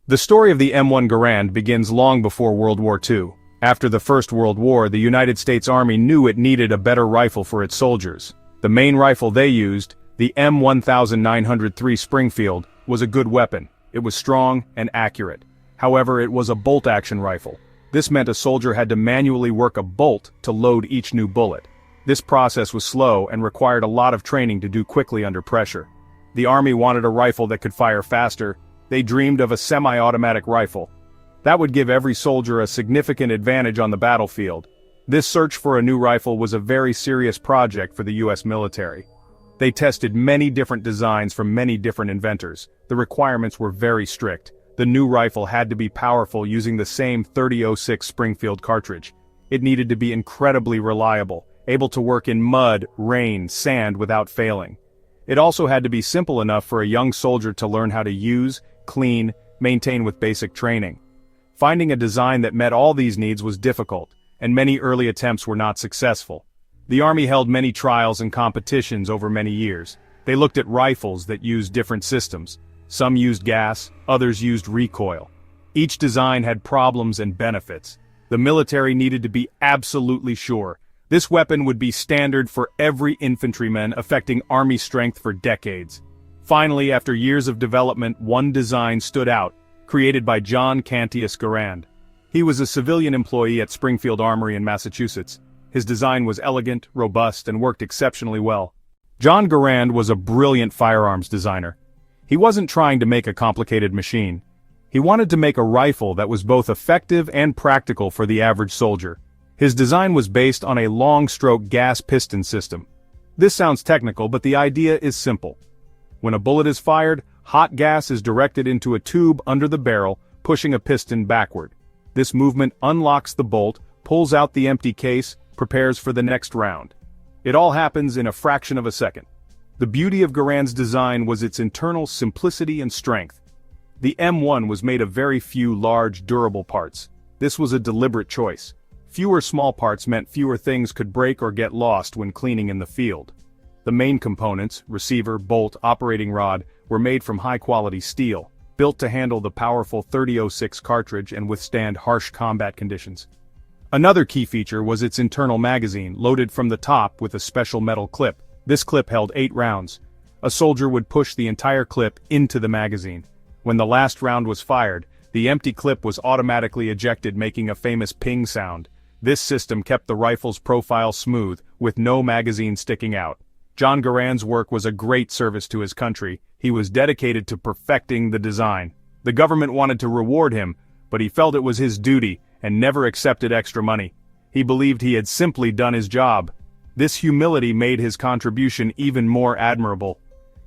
The story of the M1 Garand begins long before World War II. After the First World War, the United States Army knew it needed a better rifle for its soldiers. The main rifle they used, the M1903 Springfield, was a good weapon. It was strong and accurate. However, it was a bolt-action rifle. This meant a soldier had to manually work a bolt to load each new bullet. This process was slow and required a lot of training to do quickly under pressure. The Army wanted a rifle that could fire faster. They dreamed of a semi-automatic rifle. That would give every soldier a significant advantage on the battlefield. This search for a new rifle was a very serious project for the US military. They tested many different designs from many different inventors. The requirements were very strict. The new rifle had to be powerful using the same .30-06 Springfield cartridge. It needed to be incredibly reliable, able to work in mud, rain, sand without failing. It also had to be simple enough for a young soldier to learn how to use, clean, maintain with basic training. Finding a design that met all these needs was difficult, and many early attempts were not successful. The Army held many trials and competitions over many years. They looked at rifles that used different systems. Some used gas, others used recoil. Each design had problems and benefits. The military needed to be absolutely sure. This weapon would be standard for every infantryman, affecting Army strength for decades. Finally, after years of development, one design stood out, created by John Cantius Garand. He was a civilian employee at Springfield Armory in Massachusetts. His design was elegant, robust, and worked exceptionally well. John Garand was a brilliant firearms designer. He wasn't trying to make a complicated machine. He wanted to make a rifle that was both effective and practical for the average soldier. His design was based on a long-stroke gas piston system. This sounds technical, but the idea is simple. When a bullet is fired, hot gas is directed into a tube under the barrel, pushing a piston backward. This movement unlocks the bolt, pulls out the empty case, prepares for the next round. It all happens in a fraction of a second. The beauty of Garand's design was its internal simplicity and strength. The M1 was made of very few large, durable parts. This was a deliberate choice. Fewer small parts meant fewer things could break or get lost when cleaning in the field. The main components, receiver, bolt, operating rod, were made from high-quality steel, built to handle the powerful .30-06 cartridge and withstand harsh combat conditions. Another key feature was its internal magazine, loaded from the top with a special metal clip. This clip held 8 rounds. A soldier would push the entire clip into the magazine. When the last round was fired, the empty clip was automatically ejected, making a famous ping sound. This system kept the rifle's profile smooth, with no magazine sticking out. John Garand's work was a great service to his country. He was dedicated to perfecting the design. The government wanted to reward him, but he felt it was his duty, and never accepted extra money. He believed he had simply done his job. This humility made his contribution even more admirable.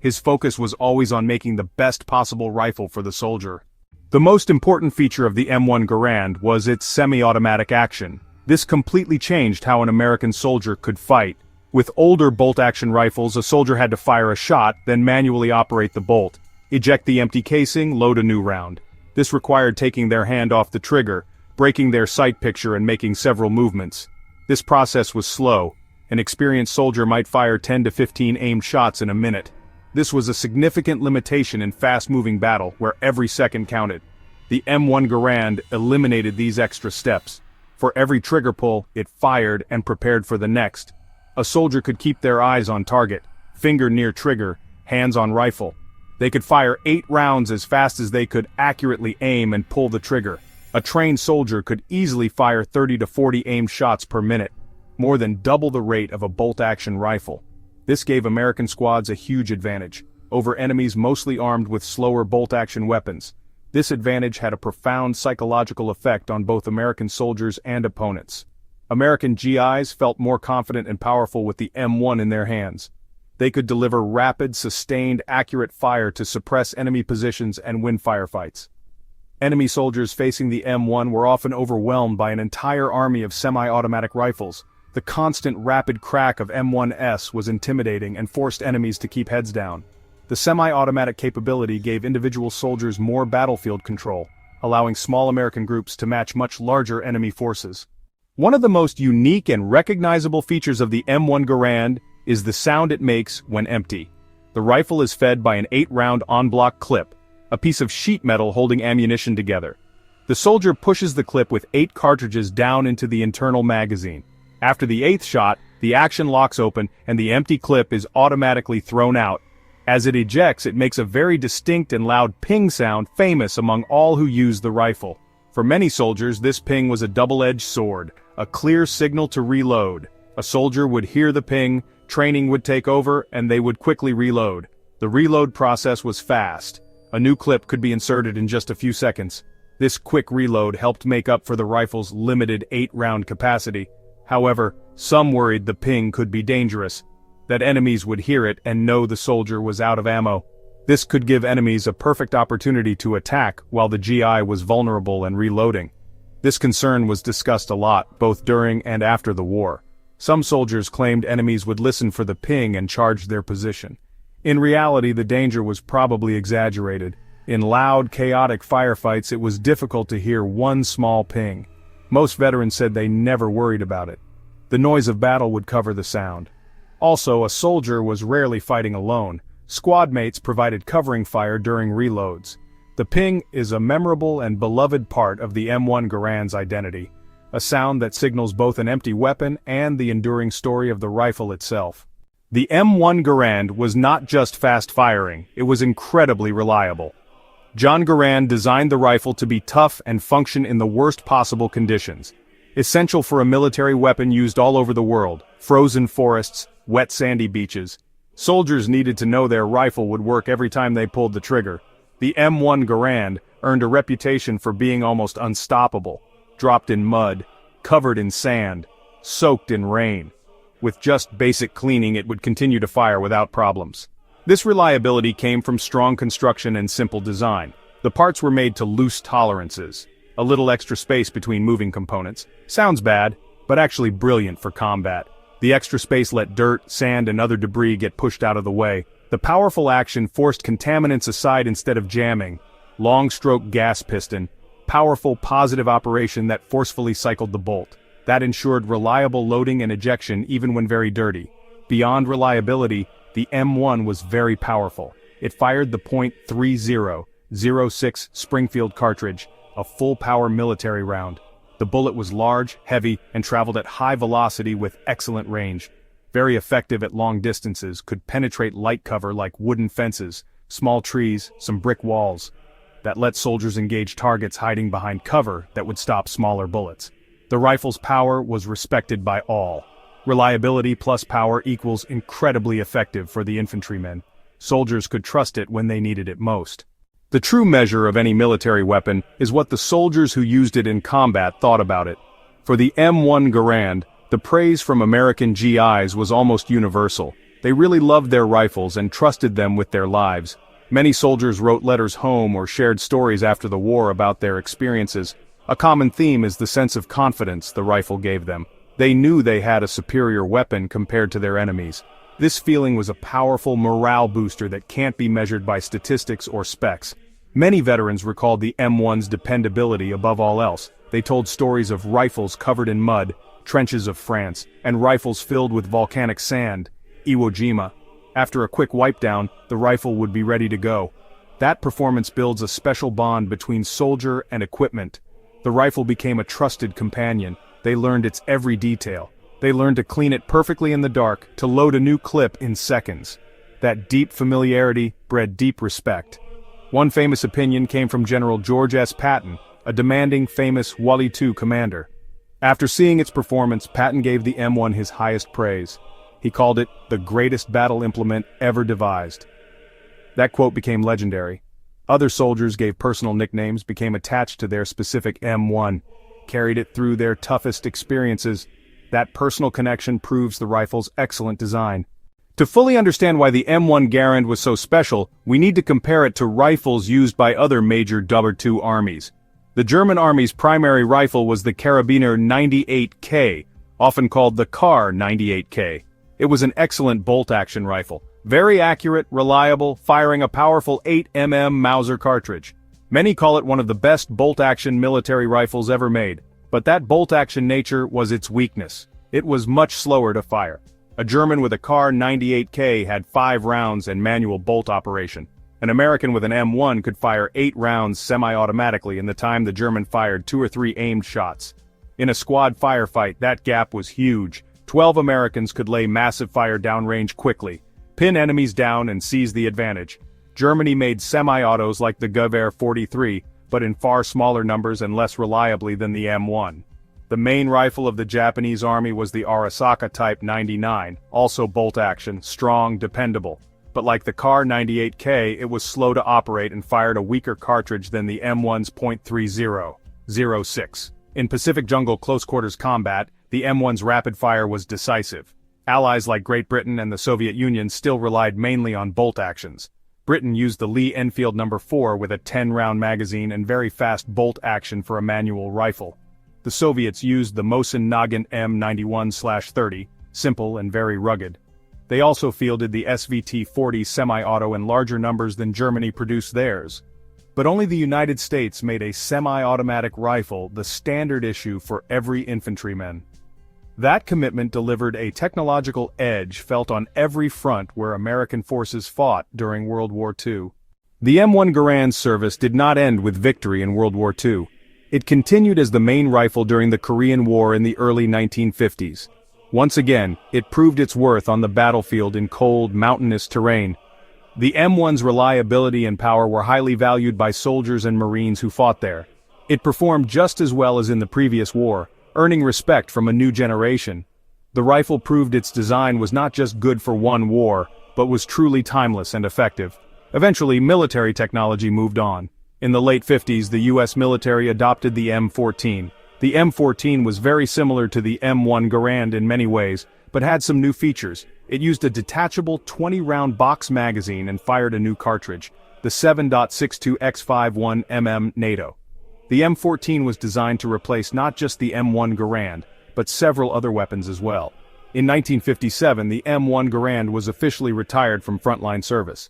His focus was always on making the best possible rifle for the soldier. The most important feature of the M1 Garand was its semi-automatic action. This completely changed how an American soldier could fight. With older bolt-action rifles, a soldier had to fire a shot, then manually operate the bolt, eject the empty casing, load a new round. This required taking their hand off the trigger, breaking their sight picture and making several movements. This process was slow. An experienced soldier might fire 10 to 15 aimed shots in a minute. This was a significant limitation in fast-moving battle, where every second counted. The M1 Garand eliminated these extra steps. For every trigger pull, it fired and prepared for the next. A soldier could keep their eyes on target, finger near trigger, hands on rifle. They could fire 8 rounds as fast as they could accurately aim and pull the trigger. A trained soldier could easily fire 30 to 40 aimed shots per minute, more than double the rate of a bolt-action rifle. This gave American squads a huge advantage over enemies mostly armed with slower bolt-action weapons. This advantage had a profound psychological effect on both American soldiers and opponents. American GIs felt more confident and powerful with the M1 in their hands. They could deliver rapid, sustained, accurate fire to suppress enemy positions and win firefights. Enemy soldiers facing the M1 were often overwhelmed by an entire army of semi-automatic rifles. The constant rapid crack of M1s was intimidating and forced enemies to keep heads down. The semi-automatic capability gave individual soldiers more battlefield control, allowing small American groups to match much larger enemy forces. One of the most unique and recognizable features of the M1 Garand is the sound it makes when empty. The rifle is fed by an 8-round en bloc clip. a piece of sheet metal holding ammunition together. The soldier pushes the clip with 8 cartridges down into the internal magazine. After the 8th shot, the action locks open and the empty clip is automatically thrown out. As it ejects, it makes a very distinct and loud ping sound famous among all who use the rifle. For many soldiers, this ping was a double-edged sword, a clear signal to reload. A soldier would hear the ping, training would take over, and they would quickly reload. The reload process was fast. A new clip could be inserted in just a few seconds. This quick reload helped make up for the rifle's limited 8-round capacity. However, some worried the ping could be dangerous, that enemies would hear it and know the soldier was out of ammo. This could give enemies a perfect opportunity to attack while the GI was vulnerable and reloading. This concern was discussed a lot, both during and after the war. Some soldiers claimed enemies would listen for the ping and charge their position. In reality, the danger was probably exaggerated. In loud, chaotic firefights, it was difficult to hear one small ping. Most veterans said they never worried about it. The noise of battle would cover the sound. Also, a soldier was rarely fighting alone. Squad mates provided covering fire during reloads. The ping is a memorable and beloved part of the M1 Garand's identity, a sound that signals both an empty weapon and the enduring story of the rifle itself. The M1 Garand was not just fast firing, it was incredibly reliable. John Garand designed the rifle to be tough and function in the worst possible conditions. Essential for a military weapon used all over the world, frozen forests, wet sandy beaches. Soldiers needed to know their rifle would work every time they pulled the trigger. The M1 Garand earned a reputation for being almost unstoppable, dropped in mud, covered in sand, soaked in rain. With just basic cleaning, it would continue to fire without problems. This reliability came from strong construction and simple design. The parts were made to loose tolerances. A little extra space between moving components. Sounds bad, but actually brilliant for combat. The extra space let dirt, sand, and other debris get pushed out of the way. The powerful action forced contaminants aside instead of jamming. Long-stroke gas piston. Powerful positive operation that forcefully cycled the bolt. That ensured reliable loading and ejection even when very dirty. Beyond reliability, the M1 was very powerful. It fired the .30-06 Springfield cartridge, a full-power military round. The bullet was large, heavy, and traveled at high velocity with excellent range. Very effective at long distances, could penetrate light cover like wooden fences, small trees, some brick walls. That let soldiers engage targets hiding behind cover that would stop smaller bullets. The rifle's power was respected by all. Reliability plus power equals incredibly effective for the infantrymen. Soldiers could trust it when they needed it most. The true measure of any military weapon is what the soldiers who used it in combat thought about it. For the M1 Garand, the praise from American GIs was almost universal. They really loved their rifles and trusted them with their lives. Many soldiers wrote letters home or shared stories after the war about their experiences. A common theme is the sense of confidence the rifle gave them. They knew they had a superior weapon compared to their enemies. This feeling was a powerful morale booster that can't be measured by statistics or specs. Many veterans recalled the M1's dependability above all else. They told stories of rifles covered in mud, trenches of France, and rifles filled with volcanic sand, Iwo Jima. After a quick wipe down, the rifle would be ready to go. That performance builds a special bond between soldier and equipment. The rifle became a trusted companion. They learned its every detail. They learned to clean it perfectly in the dark, to load a new clip in seconds. That deep familiarity bred deep respect. One famous opinion came from General George S. Patton, a demanding, famous Wally II commander. After seeing its performance, Patton gave the M1 his highest praise. He called it the greatest battle implement ever devised. That quote became legendary. Other soldiers gave personal nicknames, became attached to their specific M1, carried it through their toughest experiences. That personal connection proves the rifle's excellent design. To fully understand why the M1 Garand was so special, we need to compare it to rifles used by other major II armies. The German army's primary rifle was the Karabiner 98K, often called the Kar 98K. It was an excellent bolt-action rifle, very accurate, reliable, firing a powerful 8mm Mauser cartridge. Many call it one of the best bolt-action military rifles ever made. But that bolt-action nature was its weakness. It was much slower to fire. A German with a Kar 98K had 5 rounds and manual bolt operation. An American with an M1 could fire 8 rounds semi-automatically in the time the German fired 2 or 3 aimed shots. In a squad firefight, that gap was huge. 12 Americans could lay massive fire downrange quickly, pin enemies down and seize the advantage. Germany made semi-autos like the Gewehr 43, but in far smaller numbers and less reliably than the M1. The main rifle of the Japanese army was the Arisaka Type 99, also bolt-action, strong, dependable. But like the Kar 98K, it was slow to operate and fired a weaker cartridge than the M1's .30.06. In Pacific Jungle close-quarters combat, the M1's rapid fire was decisive. Allies like Great Britain and the Soviet Union still relied mainly on bolt actions. Britain used the Lee Enfield No. 4 with a 10-round magazine and very fast bolt action for a manual rifle. The Soviets used the Mosin Nagant M91/30, simple and very rugged. They also fielded the SVT-40 semi-auto in larger numbers than Germany produced theirs. But only the United States made a semi-automatic rifle the standard issue for every infantryman. That commitment delivered a technological edge felt on every front where American forces fought during World War II. The M1 Garand's service did not end with victory in World War II. It continued as the main rifle during the Korean War in the early 1950s. Once again, it proved its worth on the battlefield in cold, mountainous terrain. The M1's reliability and power were highly valued by soldiers and Marines who fought there. It performed just as well as in the previous war, earning respect from a new generation. The rifle proved its design was not just good for one war, but was truly timeless and effective. Eventually, military technology moved on. In the late 50s, the U.S. military adopted the M14. The M14 was very similar to the M1 Garand in many ways, but had some new features. It used a detachable 20-round box magazine and fired a new cartridge, the 7.62x51mm NATO. The M14 was designed to replace not just the M1 Garand, but several other weapons as well. In 1957, the M1 Garand was officially retired from frontline service.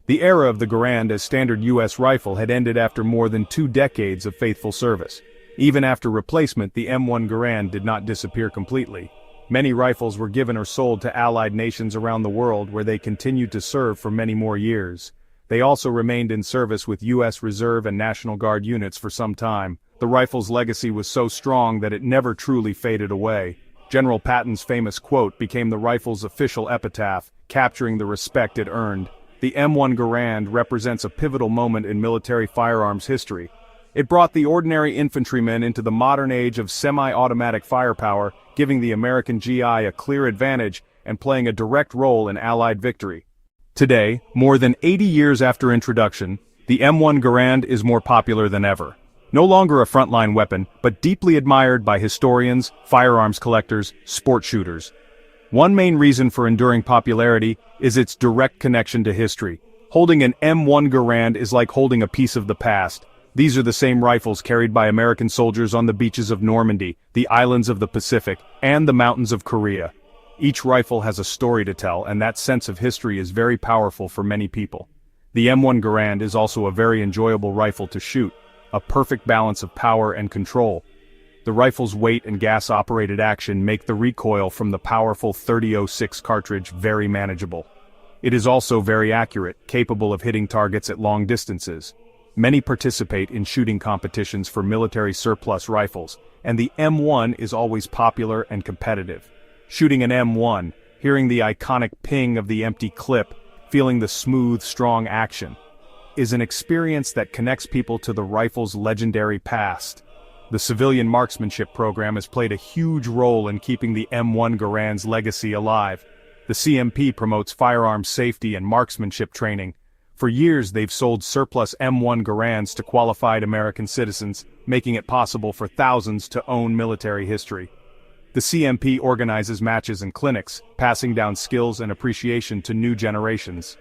The era of the Garand as standard U.S. rifle had ended after more than 2 decades of faithful service. Even after replacement, the M1 Garand did not disappear completely. Many rifles were given or sold to allied nations around the world where they continued to serve for many more years. They also remained in service with U.S. Reserve and National Guard units for some time. The rifle's legacy was so strong that it never truly faded away. General Patton's famous quote became the rifle's official epitaph, capturing the respect it earned. The M1 Garand represents a pivotal moment in military firearms history. It brought the ordinary infantryman into the modern age of semi-automatic firepower, giving the American GI a clear advantage and playing a direct role in Allied victory. Today, more than 80 years after introduction, the M1 Garand is more popular than ever. No longer a frontline weapon, but deeply admired by historians, firearms collectors, sport shooters. One main reason for enduring popularity is its direct connection to history. Holding an M1 Garand is like holding a piece of the past. These are the same rifles carried by American soldiers on the beaches of Normandy, the islands of the Pacific, and the mountains of Korea. Each rifle has a story to tell, and that sense of history is very powerful for many people. The M1 Garand is also a very enjoyable rifle to shoot, a perfect balance of power and control. The rifle's weight and gas-operated action make the recoil from the powerful .30.06 cartridge very manageable. It is also very accurate, capable of hitting targets at long distances. Many participate in shooting competitions for military surplus rifles, and the M1 is always popular and competitive. Shooting an M1, hearing the iconic ping of the empty clip, feeling the smooth, strong action, is an experience that connects people to the rifle's legendary past. The civilian marksmanship program has played a huge role in keeping the M1 Garand's legacy alive. The CMP promotes firearms safety and marksmanship training. For years they've sold surplus M1 Garands to qualified American citizens, making it possible for thousands to own military history. The CMP organizes matches and clinics, passing down skills and appreciation to new generations.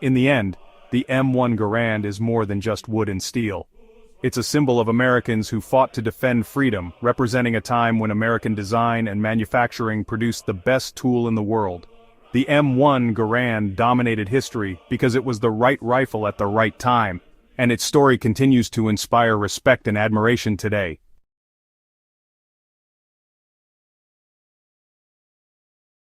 In the end, the M1 Garand is more than just wood and steel. It's a symbol of Americans who fought to defend freedom, representing a time when American design and manufacturing produced the best tool in the world. The M1 Garand dominated history because it was the right rifle at the right time, and its story continues to inspire respect and admiration today.